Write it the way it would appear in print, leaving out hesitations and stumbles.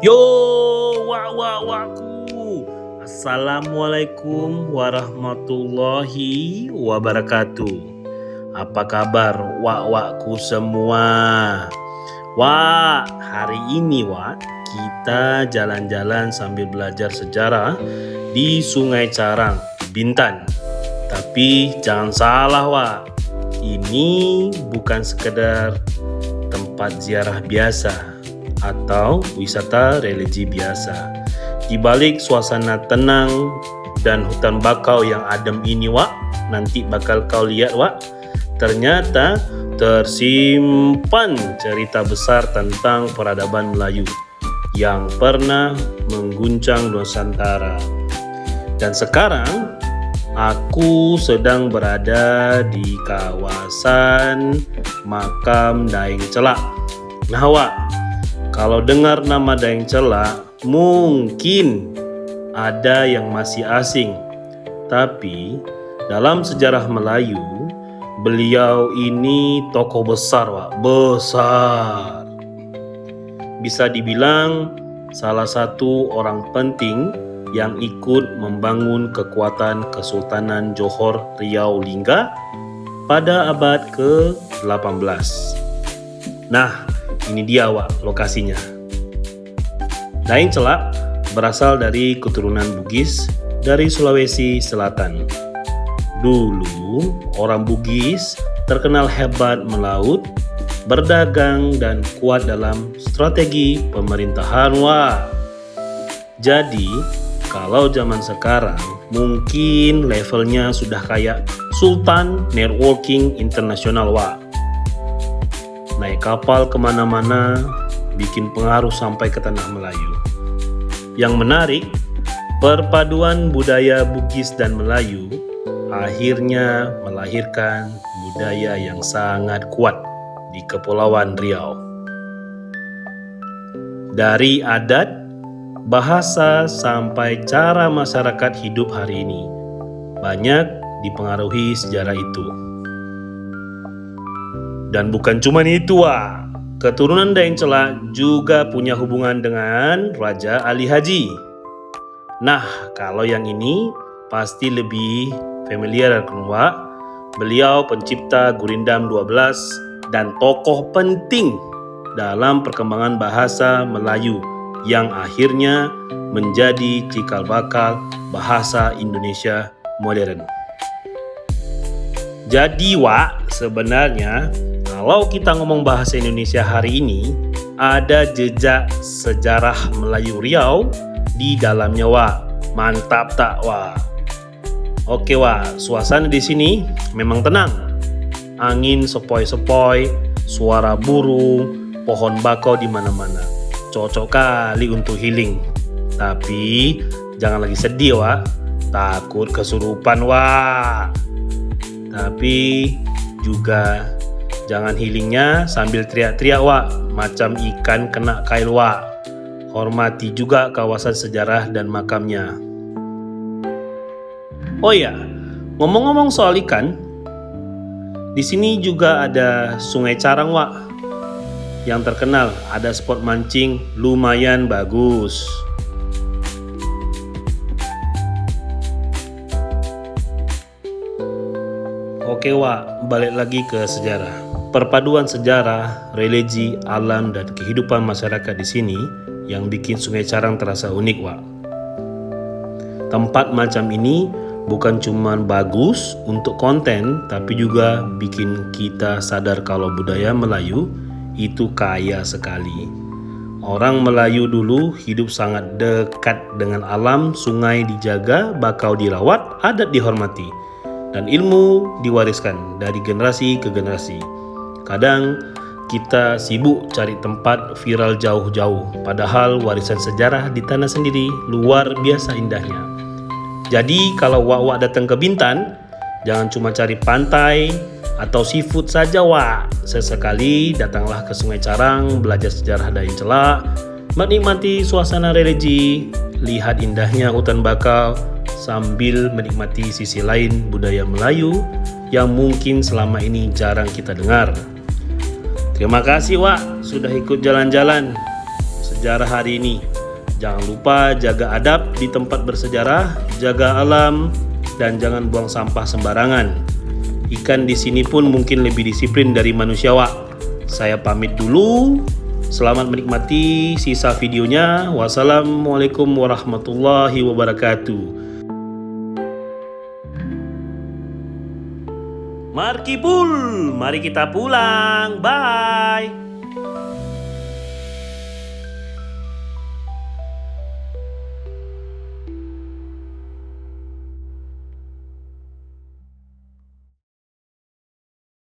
Yo, wakku. Assalamualaikum warahmatullahi wabarakatuh. Apa kabar wakku semua? Hari ini kita jalan-jalan sambil belajar sejarah di Sungai Carang, Bintan. Tapi jangan salah ini bukan sekedar tempat ziarah biasa atau wisata religi biasa. Di balik suasana tenang dan hutan bakau yang adem ini nanti bakal kau lihat ternyata tersimpan cerita besar tentang peradaban Melayu yang pernah mengguncang Nusantara. Dan sekarang aku sedang berada di kawasan Makam Daeng Celak. Nah kalau dengar nama Daeng Celak, mungkin ada yang masih asing. Tapi dalam sejarah Melayu, beliau ini tokoh besar, besar. Bisa dibilang salah satu orang penting yang ikut membangun kekuatan Kesultanan Johor Riau Lingga pada abad ke-18. Nah, ini dia lokasinya. Daeng Celak berasal dari keturunan Bugis dari Sulawesi Selatan. Dulu orang Bugis terkenal hebat melaut, berdagang dan kuat dalam strategi pemerintahan. Jadi kalau zaman sekarang mungkin levelnya sudah kayak Sultan Networking Internasional naik kapal kemana-mana, bikin pengaruh sampai ke tanah Melayu. Yang menarik, perpaduan budaya Bugis dan Melayu akhirnya melahirkan budaya yang sangat kuat di Kepulauan Riau. Dari adat, bahasa sampai cara masyarakat hidup hari ini banyak dipengaruhi sejarah itu. Dan bukan cuma itu keturunan Daeng Celak juga punya hubungan dengan Raja Ali Haji. Nah, kalau yang ini pasti lebih familiar kan Beliau pencipta Gurindam 12 dan tokoh penting dalam perkembangan bahasa Melayu yang akhirnya menjadi cikal bakal bahasa Indonesia modern. Jadi sebenarnya kalau kita ngomong bahasa Indonesia hari ini, ada jejak sejarah Melayu Riau di dalamnya Mantap tak Oke suasana di sini memang tenang. Angin sepoi-sepoi, suara burung, pohon bakau di mana-mana. Cocok kali untuk healing. Tapi jangan lagi sedih takut kesurupan Tapi juga jangan healingnya sambil teriak-teriak macam ikan kena kail Hormati juga kawasan sejarah dan makamnya. Oh ya, ngomong-ngomong soal ikan, di sini juga ada Sungai Carang yang terkenal, ada spot mancing lumayan bagus. Oke balik lagi ke sejarah. Perpaduan sejarah, religi, alam dan kehidupan masyarakat di sini yang bikin Sungai Carang terasa unik Tempat macam ini bukan cuma bagus untuk konten, tapi juga bikin kita sadar kalau budaya Melayu itu kaya sekali. Orang Melayu dulu hidup sangat dekat dengan alam, sungai dijaga, bakau dirawat, adat dihormati, dan ilmu diwariskan dari generasi ke generasi. Kadang kita sibuk cari tempat viral jauh-jauh, padahal warisan sejarah di tanah sendiri luar biasa indahnya. Jadi kalau datang ke Bintan, jangan cuma cari pantai atau seafood saja Sesekali datanglah ke Sungai Carang, belajar sejarah Daeng Celak, menikmati suasana religi, lihat indahnya hutan bakau, sambil menikmati sisi lain budaya Melayu yang mungkin selama ini jarang kita dengar. Terima kasih sudah ikut jalan-jalan sejarah hari ini. Jangan lupa jaga adab di tempat bersejarah, jaga alam, dan jangan buang sampah sembarangan. Ikan di sini pun mungkin lebih disiplin dari manusia, Wak. Saya pamit dulu. Selamat menikmati sisa videonya. Wassalamualaikum warahmatullahi wabarakatuh. Markipul, mari kita pulang. Bye.